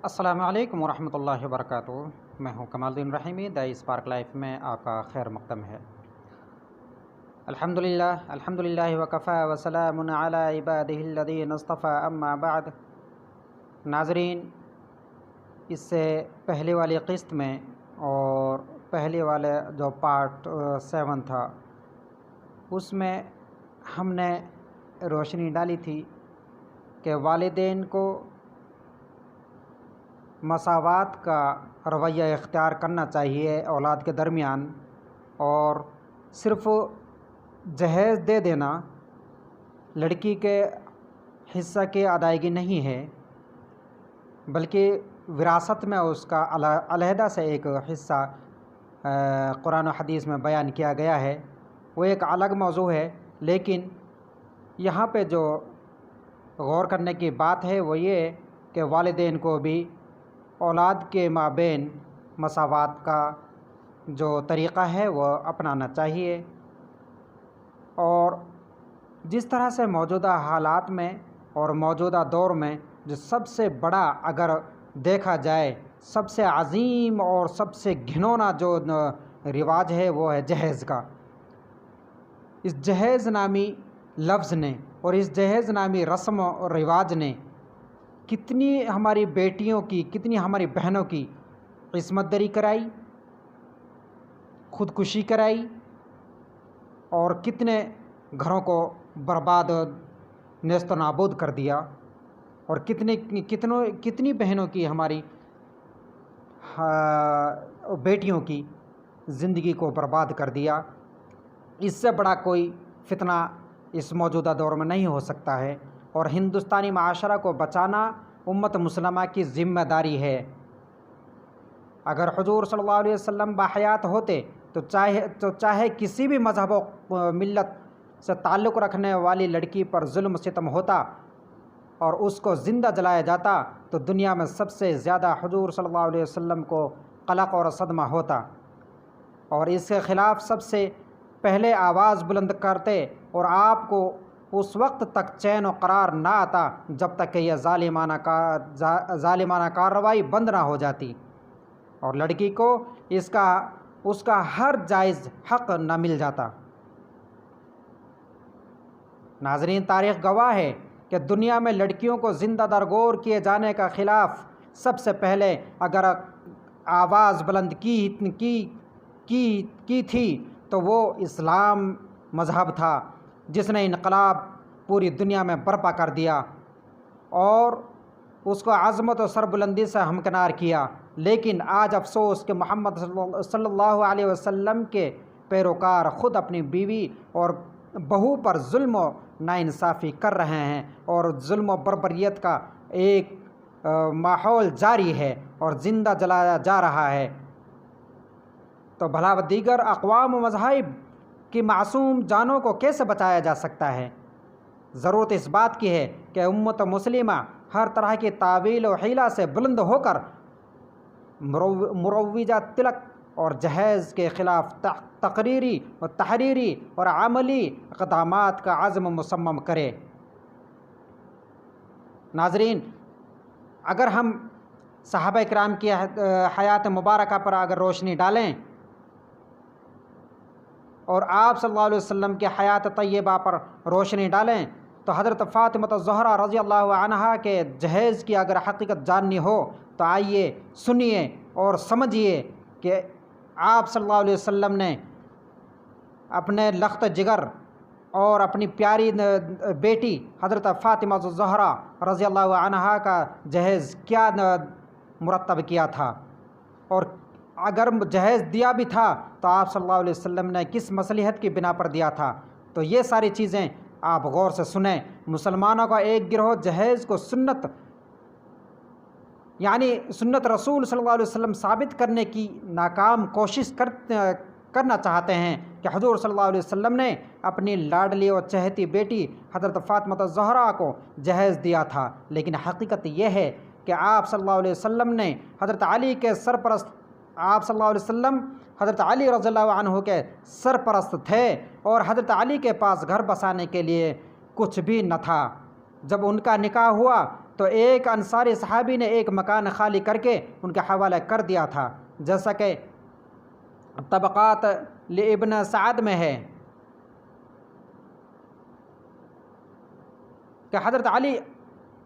السلام علیکم ورحمۃ اللہ وبرکاتہ۔ میں ہوں کمال الدین رحیمی، دی اسپارک لائف میں آپ کا خیر مقدم ہے۔ الحمدللہ وکفی وسلام علی عبادہ الذین اصطفی، اما بعد۔ ناظرین، اس سے پہلے والی قسط میں اور پہلے والے جو پارٹ 7 تھا، اس میں ہم نے روشنی ڈالی تھی کہ والدین کو مساوات کا رویہ اختیار کرنا چاہیے اولاد کے درمیان، اور صرف جہیز دے دینا لڑکی کے حصہ کی ادائیگی نہیں ہے، بلکہ وراثت میں اس کا علیحدہ سے ایک حصہ قرآن و حدیث میں بیان کیا گیا ہے۔ وہ ایک الگ موضوع ہے، لیکن یہاں پہ جو غور کرنے کی بات ہے وہ یہ کہ والدین کو بھی اولاد کے مابین مساوات کا جو طریقہ ہے وہ اپنانا چاہیے۔ اور جس طرح سے موجودہ حالات میں اور موجودہ دور میں جو سب سے بڑا اگر دیکھا جائے سب سے عظیم اور سب سے گھنونا جو رواج ہے وہ ہے جہیز کا۔ اس جہیز نامی لفظ نے اور اس جہیز نامی رسم و رواج نے کتنی ہماری بیٹیوں کی، کتنی ہماری بہنوں کی عصمت دری کرائی، خودکشی کرائی، اور کتنے گھروں کو برباد نیست و نابود کر دیا، اور کتنی بہنوں کی، ہماری بیٹیوں کی زندگی کو برباد کر دیا۔ اس سے بڑا کوئی فتنہ اس موجودہ دور میں نہیں ہو سکتا ہے، اور ہندوستانی معاشرہ کو بچانا امت مسلمہ کی ذمہ داری ہے۔ اگر حضور صلی اللہ علیہ وسلم باحیات ہوتے تو چاہے کسی بھی مذہب و ملت سے تعلق رکھنے والی لڑکی پر ظلم و ستم ہوتا اور اس کو زندہ جلایا جاتا تو دنیا میں سب سے زیادہ حضور صلی اللہ علیہ وسلم کو قلق اور صدمہ ہوتا، اور اس کے خلاف سب سے پہلے آواز بلند کرتے، اور آپ کو اس وقت تک چین و قرار نہ آتا جب تک کہ یہ ظالمانہ کارروائی بند نہ ہو جاتی اور لڑکی کو اس کا ہر جائز حق نہ مل جاتا۔ ناظرین، تاریخ گواہ ہے کہ دنیا میں لڑکیوں کو زندہ درگور کیے جانے کا خلاف سب سے پہلے اگر آواز بلند کی تھی تو وہ اسلام مذہب تھا، جس نے انقلاب پوری دنیا میں برپا کر دیا اور اس کو عظمت و سربلندی سے ہمکنار کیا۔ لیکن آج افسوس کہ محمد صلی اللہ علیہ وسلم کے پیروکار خود اپنی بیوی اور بہو پر ظلم و ناانصافی کر رہے ہیں، اور ظلم و بربریت کا ایک ماحول جاری ہے اور زندہ جلایا جا رہا ہے۔ تو بھلا دیگر اقوام و مذاہب کی معصوم جانوں کو کیسے بچایا جا سکتا ہے؟ ضرورت اس بات کی ہے کہ امت مسلمہ ہر طرح کی تعویل و حیلہ سے بلند ہو کر مروجہ طلاق اور جہیز کے خلاف تقریری و تحریری اور عملی اقدامات کا عزم مصمم کرے۔ ناظرین، اگر ہم صحابہ کرام کی حیات مبارکہ پر اگر روشنی ڈالیں اور آپ صلی اللہ علیہ وسلم کی حیات طیبہ پر روشنی ڈالیں تو حضرت فاطمہ الزہرا رضی اللہ عنہا کے جہیز کی اگر حقیقت جاننی ہو تو آئیے سنیے اور سمجھیے کہ آپ صلی اللہ علیہ وسلم نے اپنے لخت جگر اور اپنی پیاری بیٹی حضرت فاطمہ الزہرا رضی اللہ عنہا کا جہیز کیا مرتب کیا تھا، اور اگر جہیز دیا بھی تھا تو آپ صلی اللہ علیہ وسلم نے کس مصلحت کی بنا پر دیا تھا۔ تو یہ ساری چیزیں آپ غور سے سنیں۔ مسلمانوں کا ایک گروہ جہیز کو سنت رسول صلی اللہ علیہ وسلم ثابت کرنے کی ناکام کوشش کرنا چاہتے ہیں کہ حضور صلی اللہ علیہ وسلم نے اپنی لاڈلی اور چہیتی بیٹی حضرت فاطمہ الزہرا کو جہیز دیا تھا، لیکن حقیقت یہ ہے کہ آپ صلی اللہ علیہ وسلم نے حضرت علی کے سرپرست حضرت علی رضی اللہ عنہ کے سرپرست تھے، اور حضرت علی کے پاس گھر بسانے کے لیے کچھ بھی نہ تھا۔ جب ان کا نکاح ہوا تو ایک انصاری صحابی نے ایک مکان خالی کر کے ان کے حوالے کر دیا تھا، جیسا کہ طبقات لابن سعد میں ہے کہ حضرت علی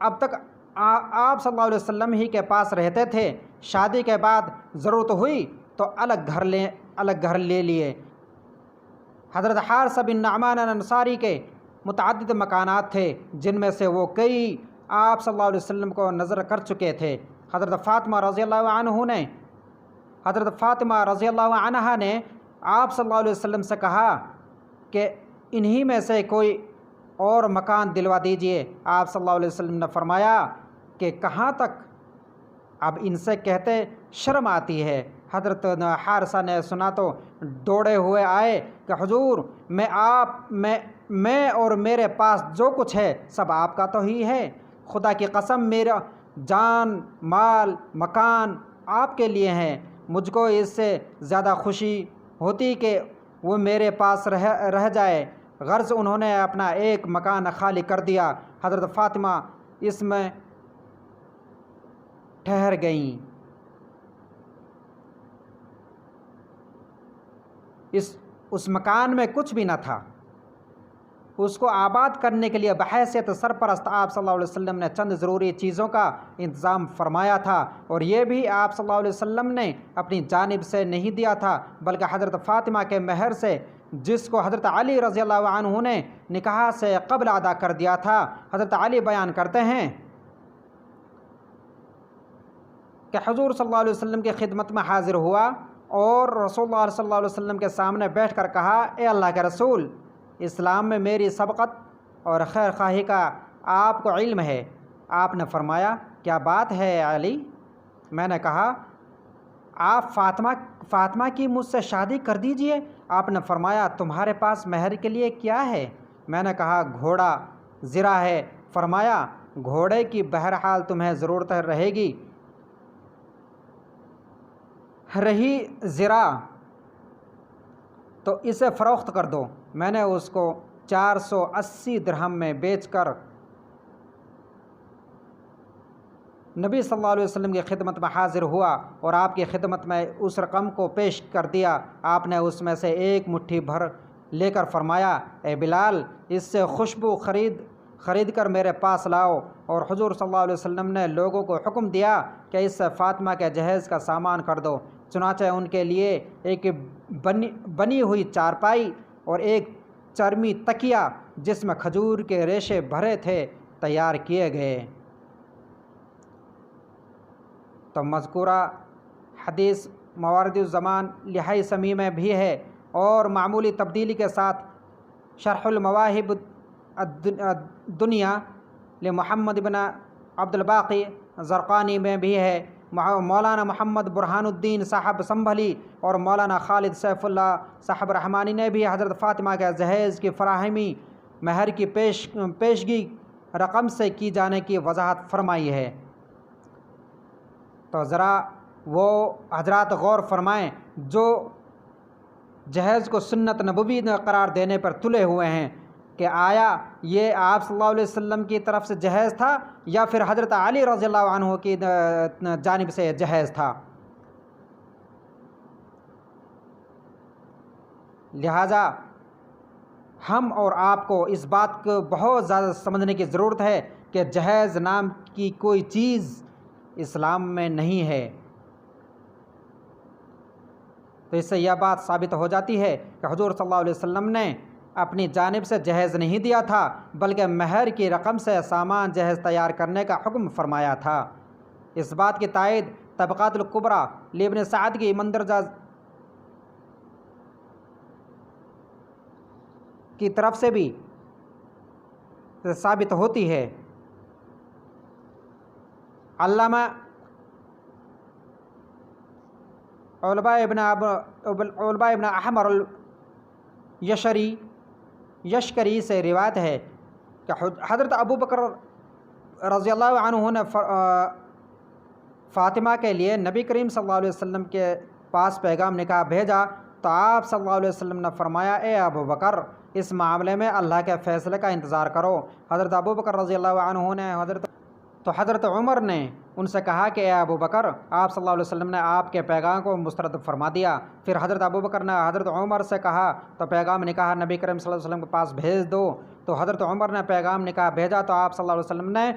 اب تک آپ صلی اللہ علیہ وسلم ہی کے پاس رہتے تھے، شادی کے بعد ضرورت ہوئی تو الگ گھر لے لیے۔ حضرت حارث بن نعمان انصاری کے متعدد مکانات تھے، جن میں سے وہ کئی آپ صلی اللہ علیہ وسلم کو نظر کر چکے تھے۔ حضرت فاطمہ رضی اللہ عنہا نے آپ صلی اللہ علیہ وسلم سے کہا کہ انہی میں سے کوئی اور مکان دلوا دیجئے۔ آپ صلی اللہ علیہ وسلم نے فرمایا کہ کہاں تک، اب ان سے کہتے شرم آتی ہے۔ حضرت حارثہ نے سنا تو دوڑے ہوئے آئے کہ حضور میں اور میرے پاس جو کچھ ہے سب آپ کا تو ہی ہے، خدا کی قسم میرا جان مال مکان آپ کے لیے ہیں، مجھ کو اس سے زیادہ خوشی ہوتی کہ وہ میرے پاس رہ جائے۔ غرض انہوں نے اپنا ایک مکان خالی کر دیا۔ حضرت فاطمہ اس میں ٹھہر گئیں۔ اس مکان میں کچھ بھی نہ تھا، اس کو آباد کرنے کے لیے بحیثیت سرپرست آپ صلی اللہ علیہ وسلم نے چند ضروری چیزوں کا انتظام فرمایا تھا، اور یہ بھی آپ صلی اللہ علیہ وسلم نے اپنی جانب سے نہیں دیا تھا بلکہ حضرت فاطمہ کے مہر سے، جس کو حضرت علی رضی اللہ عنہ نے نکاح سے قبل ادا کر دیا تھا۔ حضرت علی بیان کرتے ہیں کہ حضور صلی اللہ علیہ وسلم کی خدمت میں حاضر ہوا اور رسول اللہ صلی اللہ علیہ وسلم کے سامنے بیٹھ کر کہا، اے اللہ کے رسول، اسلام میں میری سبقت اور خیر خواہی کا آپ کو علم ہے۔ آپ نے فرمایا، کیا بات ہے علی؟ میں نے کہا، آپ فاطمہ کی مجھ سے شادی کر دیجئے۔ آپ نے فرمایا، تمہارے پاس مہر کے لیے کیا ہے؟ میں نے کہا، گھوڑا زرہ ہے۔ فرمایا، گھوڑے کی بہرحال تمہیں ضرورت رہے گی، رہی زرہ تو اسے فروخت کر دو۔ میں نے اس کو 480 درہم میں بیچ کر نبی صلی اللہ علیہ وسلم کی خدمت میں حاضر ہوا اور آپ کی خدمت میں اس رقم کو پیش کر دیا۔ آپ نے اس میں سے ایک مٹھی بھر لے کر فرمایا، اے بلال، اس سے خوشبو خرید کر میرے پاس لاؤ۔ اور حضور صلی اللہ علیہ وسلم نے لوگوں کو حکم دیا کہ اس سے فاطمہ کے جہیز کا سامان کر دو۔ چنانچہ ان کے لیے ایک بنی ہوئی چارپائی اور ایک چرمی تکیہ جس میں کھجور کے ریشے بھرے تھے تیار کیے گئے۔ تو مذکورہ حدیث موارد الزمان لہائی سمیع میں بھی ہے اور معمولی تبدیلی کے ساتھ شرح المواہب الدنیا لمحمد بن عبد الباقی زرقانی میں بھی ہے۔ مولانا محمد برہان الدین صاحب سنبھلی اور مولانا خالد سیف اللہ صاحب رحمانی نے بھی حضرت فاطمہ کے جہیز کی فراہمی مہر کی پیشگی رقم سے کی جانے کی وضاحت فرمائی ہے۔ تو ذرا وہ حضرات غور فرمائیں جو جہیز کو سنت نبوی قرار دینے پر تلے ہوئے ہیں کہ آیا یہ آپ صلی اللہ علیہ وسلم کی طرف سے جہیز تھا یا پھر حضرت علی رضی اللہ عنہ کی جانب سے جہیز تھا۔ لہٰذا ہم اور آپ کو اس بات کو بہت زیادہ سمجھنے کی ضرورت ہے کہ جہیز نام کی کوئی چیز اسلام میں نہیں ہے۔ تو اس سے یہ بات ثابت ہو جاتی ہے کہ حضور صلی اللہ علیہ وسلم نے اپنی جانب سے جہیز نہیں دیا تھا بلکہ مہر کی رقم سے سامان جہیز تیار کرنے کا حکم فرمایا تھا۔ اس بات کی تائید طبقات الکبریٰ لابن سعد کی مندرجہ کی طرف سے بھی ثابت ہوتی ہے۔ علامہ علبہ ابن احمر یشکری سے روایت ہے کہ حضرت ابو بکر رضی اللہ عنہ نے فاطمہ کے لیے نبی کریم صلی اللہ علیہ وسلم کے پاس پیغام نکاح بھیجا تو آپ صلی اللہ علیہ وسلم نے فرمایا، اے ابو بکر، اس معاملے میں اللہ کے فیصلے کا انتظار کرو۔ حضرت ابو بکر رضی اللہ عنہ نے حضرت تو حضرت عمر نے ان سے کہا کہ اے ابو بکر، آپ صلی اللہ علیہ وسلم نے آپ کے پیغام کو مسترد فرما دیا۔ پھر حضرت ابو بکر نے حضرت عمر سے کہا تو پیغام نکاح نبی کریم صلی اللہ علیہ وسلم کے پاس بھیج دو۔ تو حضرت عمر نے پیغام نکاح بھیجا تو آپ صلی اللہ علیہ وسلم نے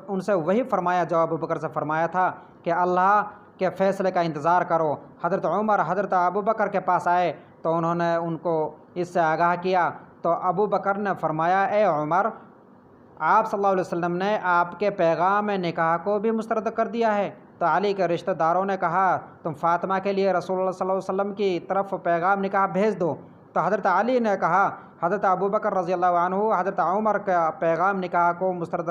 ان سے وہی فرمایا جو ابو بکر سے فرمایا تھا کہ اللہ کے فیصلے کا انتظار کرو۔ حضرت عمر حضرت ابو بکر کے پاس آئے تو انہوں نے ان کو اس سے آگاہ کیا۔ تو ابو بکر نے فرمایا اے عمر، آپ صلی اللہ علیہ وسلم نے آپ کے پیغام نکاح کو بھی مسترد کر دیا ہے۔ تو علی کے رشتہ داروں نے کہا تم فاطمہ کے لیے رسول اللہ صلی اللہ علیہ وسلم کی طرف پیغام نکاح بھیج دو۔ تو حضرت علی نے کہا حضرت ابو بکر رضی اللہ عنہ حضرت عمر کا پیغام نکاح کو مسترد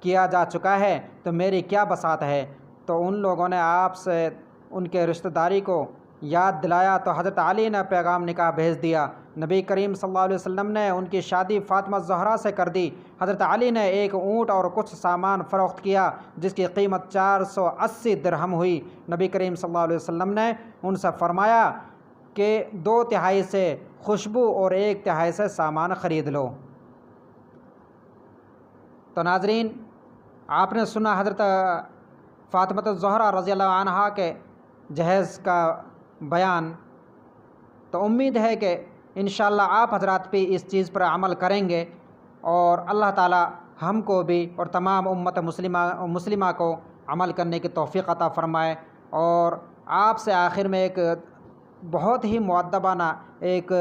کیا جا چکا ہے تو میری کیا بساط ہے۔ تو ان لوگوں نے آپ سے ان کے رشتہ داری کو یاد دلایا تو حضرت علی نے پیغام نکاح بھیج دیا۔ نبی کریم صلی اللہ علیہ وسلم نے ان کی شادی فاطمہ زہرا سے کر دی۔ حضرت علی نے ایک اونٹ اور کچھ سامان فروخت کیا جس کی قیمت 480 درہم ہوئی۔ نبی کریم صلی اللہ علیہ وسلم نے ان سے فرمایا کہ 2/3 سے خوشبو اور 1/3 سے سامان خرید لو۔ تو ناظرین، آپ نے سنا حضرت فاطمہ الزہرا رضی اللہ عنہا کے جہیز کا بیان۔ تو امید ہے کہ انشاءاللہ آپ حضرات بھی اس چیز پر عمل کریں گے اور اللہ تعالی ہم کو بھی اور تمام امت مسلمہ کو عمل کرنے کی توفیق عطا فرمائے۔ اور آپ سے آخر میں ایک بہت ہی مؤدبانہ ایک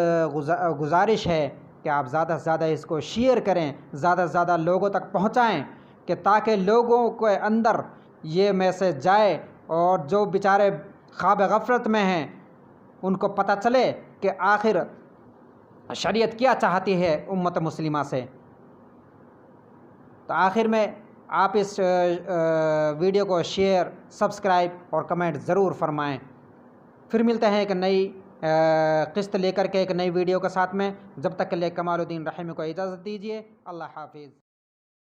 گزارش ہے کہ آپ زیادہ سے زیادہ اس کو شیئر کریں، زیادہ سے زیادہ لوگوں تک پہنچائیں کہ تاکہ لوگوں کے اندر یہ میسج جائے اور جو بیچارے خواب غفلت میں ہیں ان کو پتہ چلے کہ آخر شریعت کیا چاہتی ہے امت مسلمہ سے۔ تو آخر میں آپ اس ویڈیو کو شیئر، سبسکرائب اور کمنٹ ضرور فرمائیں۔ پھر ملتے ہیں ایک نئی قسط لے کر کے ایک نئی ویڈیو کے ساتھ میں۔ جب تک کے لیے کمال الدین رحیمی کو اجازت دیجیے۔ اللہ حافظ۔